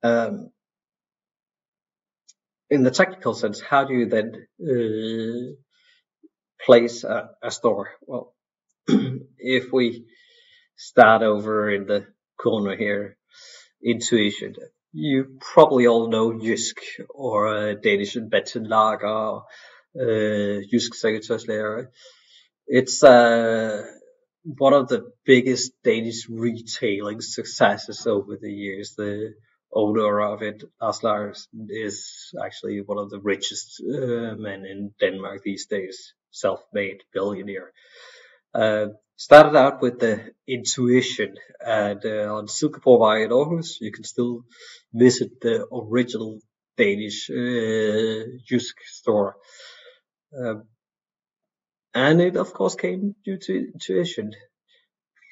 Um, in the technical sense, how do you then place a store? Well, if we start over in the corner here, intuition. You probably all know Jysk or Danish Bettenlager, Jysk Sekretærslager. It's one of the biggest Danish retailing successes over the years. The owner of it, Lars Larsen, is actually one of the richest men in Denmark these days, self-made billionaire. Started out with the intuition, and on Silkeborgvej in Aarhus, you can still visit the original Danish Jysk store. And it, of course, came due to intuition.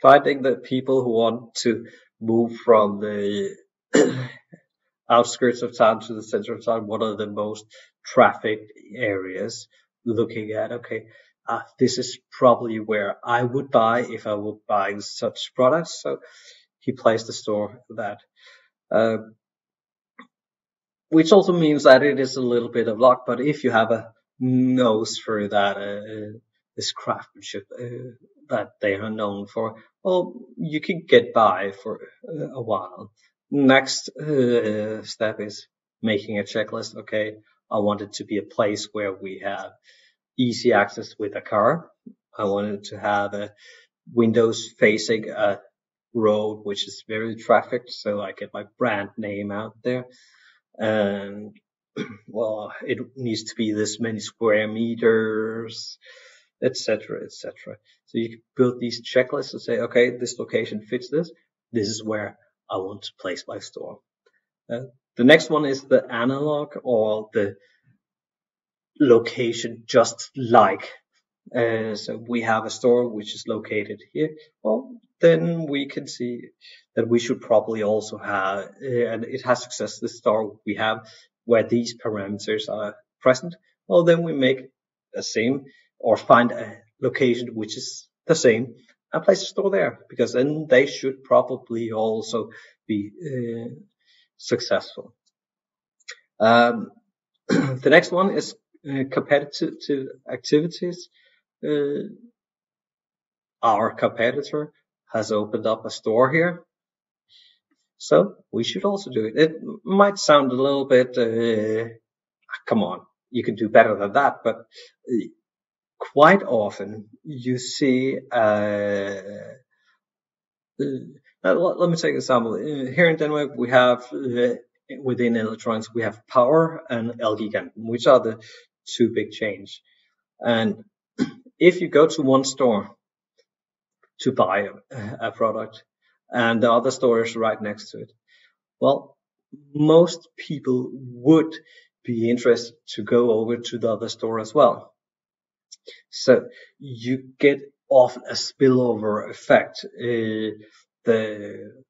Finding that people who want to move from the outskirts of town to the center of town, one of the most trafficked areas, looking at, okay, this is probably where I would buy if I were buying such products. So he placed a store for that. Which also means that it is a little bit of luck, but if you have a nose for that, this craftsmanship that they are known for, well, you can get by for a while. Next step is making a checklist. Okay, I want it to be a place where we have easy access with a car. I wanted to have windows facing a road which is very trafficked, so I get my brand name out there. And well, it needs to be this many square meters, etc., etc. So you can build these checklists and say, okay, this location fits this. This is where I want to place my store. The next one is the analog, or the location just like. So we have a store which is located here. Well, then we can see that we should probably also have, and it has success, the store we have where these parameters are present. Well, then we make the same, or find a location which is the same and place a store there, because then they should probably also be successful. The next one is competitive activities. Our competitor has opened up a store here, so we should also do it. It might sound a little bit, come on, you can do better than that, but quite often you see, let me take an example. Here in Denmark, we have, within electronics, we have Power and Elgiganten, which are the two big chains. And if you go to one store to buy a product and the other store is right next to it, well, most people would be interested to go over to the other store as well. So you get often a spillover effect. The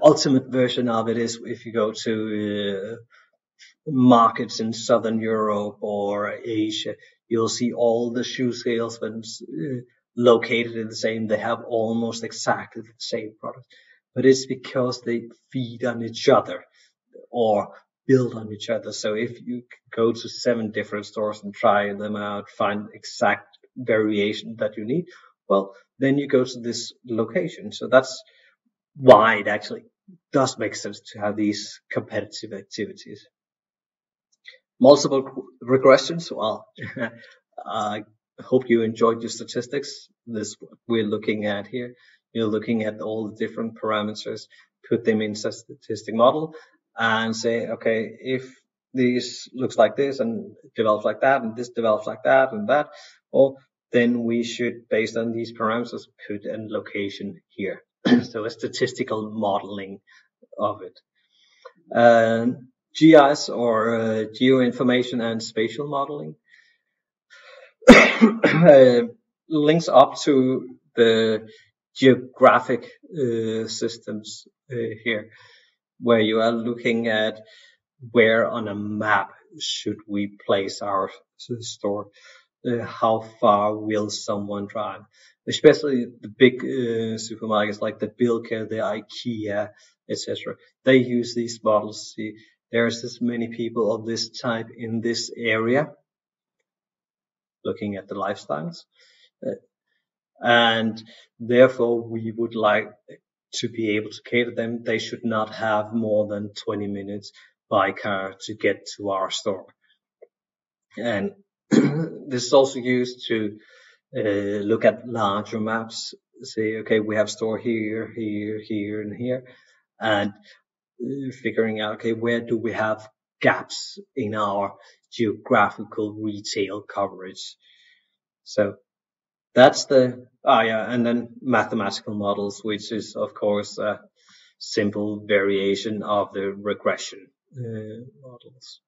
ultimate version of it is if you go to markets in Southern Europe or Asia, you'll see all the shoe salesmen located in the same. They have almost exactly the same product, but it's because they feed on each other or build on each other. So if you go to 7 different stores and try them out, find exact variation that you need, well, then you go to this location. So that's why it actually does make sense to have these competitive activities. Multiple regressions. Well, I hope you enjoyed your statistics. This we're looking at here. You're looking at all the different parameters, put them in a statistic model, and say, okay, if this looks like this and develops like that, and this develops like that and that, well, then we should, based on these parameters, put a location here. So a statistical modeling of it. GIS, or geoinformation and spatial modeling, links up to the geographic systems here, where you are looking at where on a map should we place our store, how far will someone drive, especially the big supermarkets like the Bilka, the IKEA, etc. They use these models. See, there's this many people of this type in this area, looking at the lifestyles, and therefore we would like to be able to cater them. They should not have more than 20 minutes by car to get to our store. And this is also used to look at larger maps, say, okay, we have store here, here, here, and here, and figuring out, okay, where do we have gaps in our geographical retail coverage? So that's and then mathematical models, which is of course a simple variation of the regression models.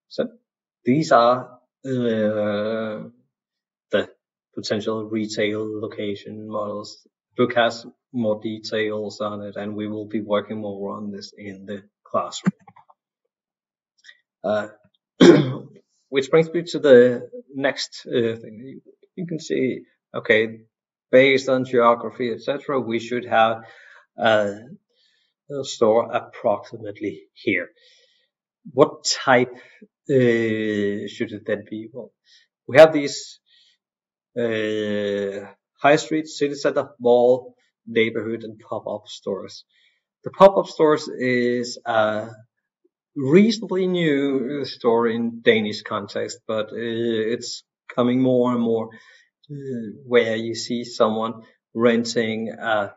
So these are the potential retail location models. The book has more details on it, and we will be working more on this in the classroom. Which brings me to the next thing. You can see, okay, based on geography, etc., we should have a store approximately here. What type should it then be? Well, we have these high street, city center, mall, neighborhood, and pop-up stores. The pop-up stores is a reasonably new store in Danish context, but it's coming more and more where you see someone renting a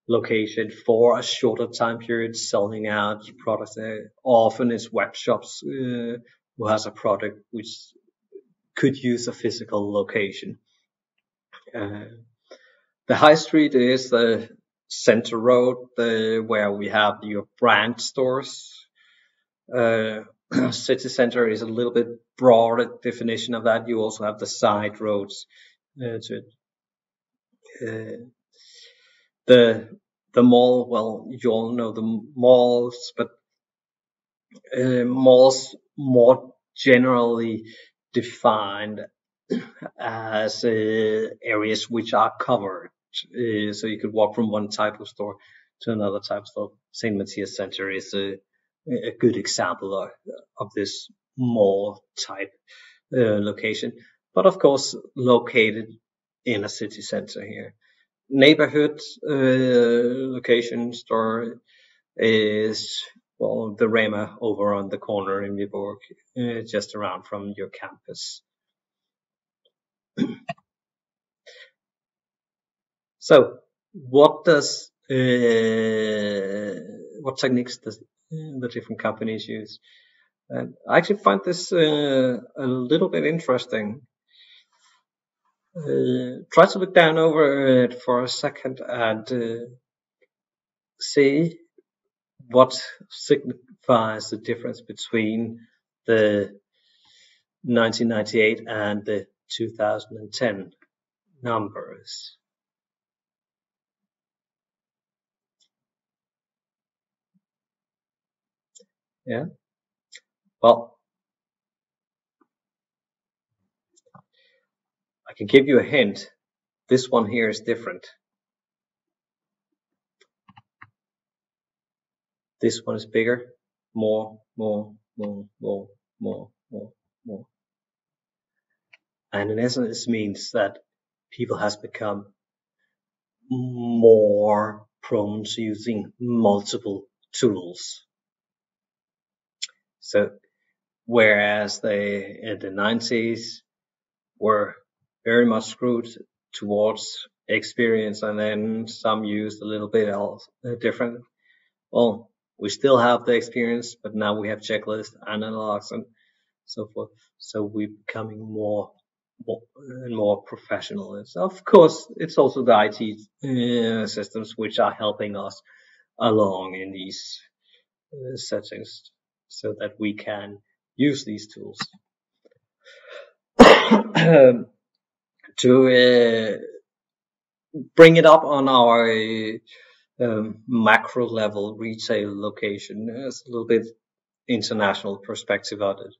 location for a shorter time period, selling out products. Often it's web shops who has a product which could use a physical location. The high street is the center road where we have your brand stores. City center is a little bit broader definition of that. You also have the side roads to it. The mall, well, you all know the malls, but malls more generally defined as areas which are covered. So you could walk from one type of store to another type of store. St. Matthias Center is a good example of this mall type location, but of course located in a city center here. Neighborhood location store is, well, the Rema over on the corner in Viborg, just around from your campus. So what techniques does the different companies use? And I actually find this a little bit interesting. Try to look down over it for a second and see what signifies the difference between the 1998 and the 2010 numbers. Yeah. Well, I can give you a hint. This one here is different. This one is bigger, more. And in essence, this means that people has become more prone to using multiple tools. So whereas they in the 90s were very much screwed towards experience, and then some used a little bit else different. Well, we still have the experience, but now we have checklists, analogs, and so forth. So we're becoming more and more professional. And so of course, it's also the IT systems which are helping us along in these settings so that we can use these tools. To bring it up on our macro level retail location, there's a little bit international perspective on it.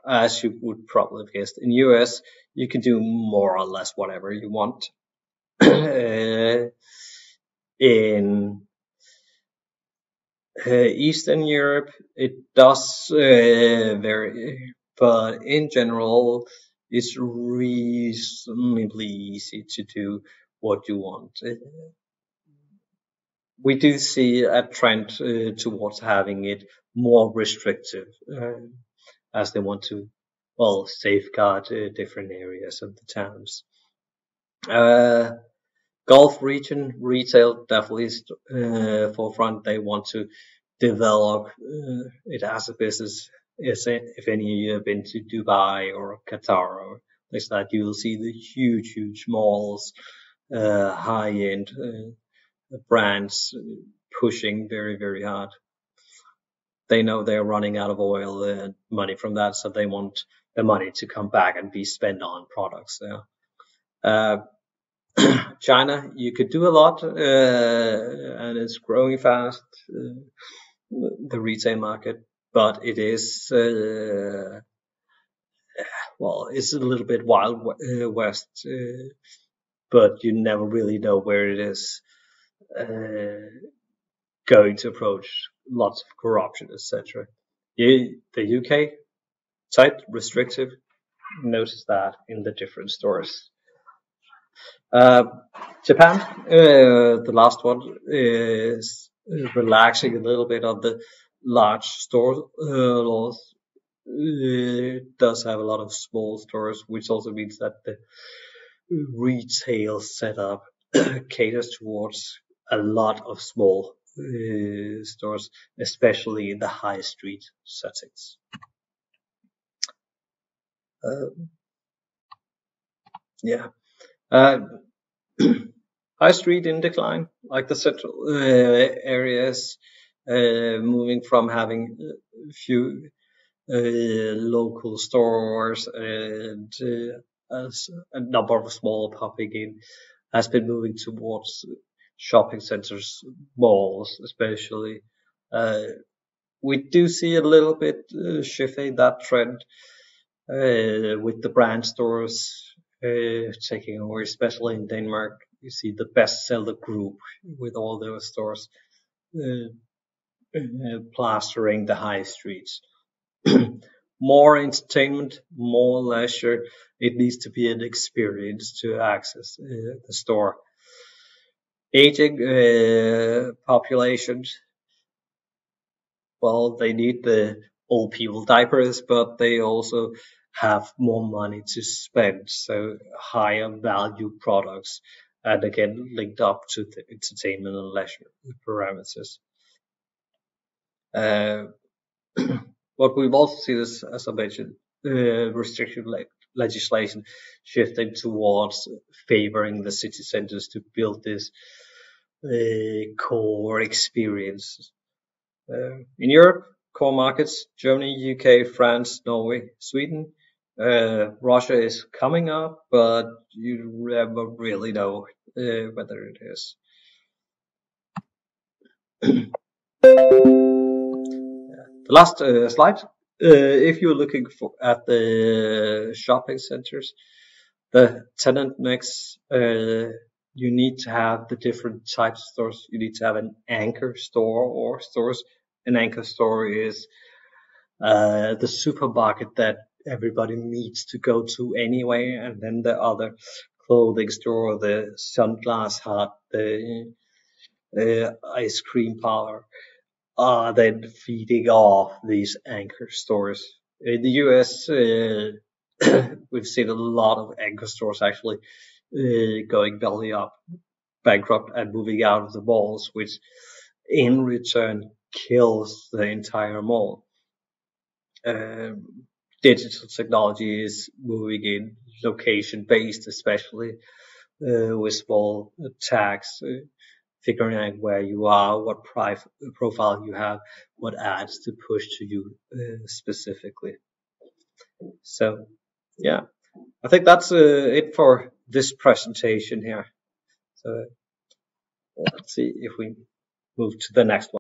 As you would probably have guessed, in US, you can do more or less whatever you want. In Eastern Europe, it does vary, but in general, it's reasonably easy to do what you want. We do see a trend towards having it more restrictive, as they want to, well, safeguard different areas of the towns. Gulf region retail definitely is forefront. They want to develop it as a business. If any of you have been to Dubai or Qatar or places like that, you will see the huge malls, high-end brands pushing very hard. They know they're running out of oil and money from that, so they want the money to come back and be spent on products. China, you could do a lot, and it's growing fast, the retail market, but it is, well, it's a little bit wild west, but you never really know where it is going to approach. Lots of corruption, etc. The UK, tight, restrictive. Notice that in the different stores. Japan, the last one, is relaxing a little bit on the large store laws. It does have a lot of small stores, which also means that the retail setup caters towards a lot of small stores, especially in the high street settings. Yeah. High street in decline, like the central areas, moving from having a few local stores and a number of small popping in, has been moving towards shopping centers, malls especially. We do see a little bit shifting that trend with the brand stores taking over, especially in Denmark. You see the bestseller group with all those stores plastering the high streets. More entertainment, more leisure. It needs to be an experience to access the store. Aging populations, well, they need the old people diapers, but they also have more money to spend, so higher value products, and again linked up to the entertainment and leisure parameters. What we've also seen is, as I mentioned, restriction legislation shifting towards favoring the city centers to build this core experience. In Europe, core markets, Germany, UK, France, Norway, Sweden. Russia is coming up, but you never really know whether it is. The last slide. If you're looking at the shopping centers, the tenant mix, you need to have the different types of stores. You need to have an anchor store or stores. An anchor store is the supermarket that everybody needs to go to anyway, and then the other clothing store, the sunglass hut, the ice cream parlor are then feeding off these anchor stores. In the US, we've seen a lot of anchor stores actually going belly up, bankrupt, and moving out of the malls, which in return kills the entire mall. Digital technology is moving in, location based, especially with small tags, figuring out where you are, what profile you have, what ads to push to you specifically. So, yeah, I think that's it for this presentation here. So let's see if we move to the next one.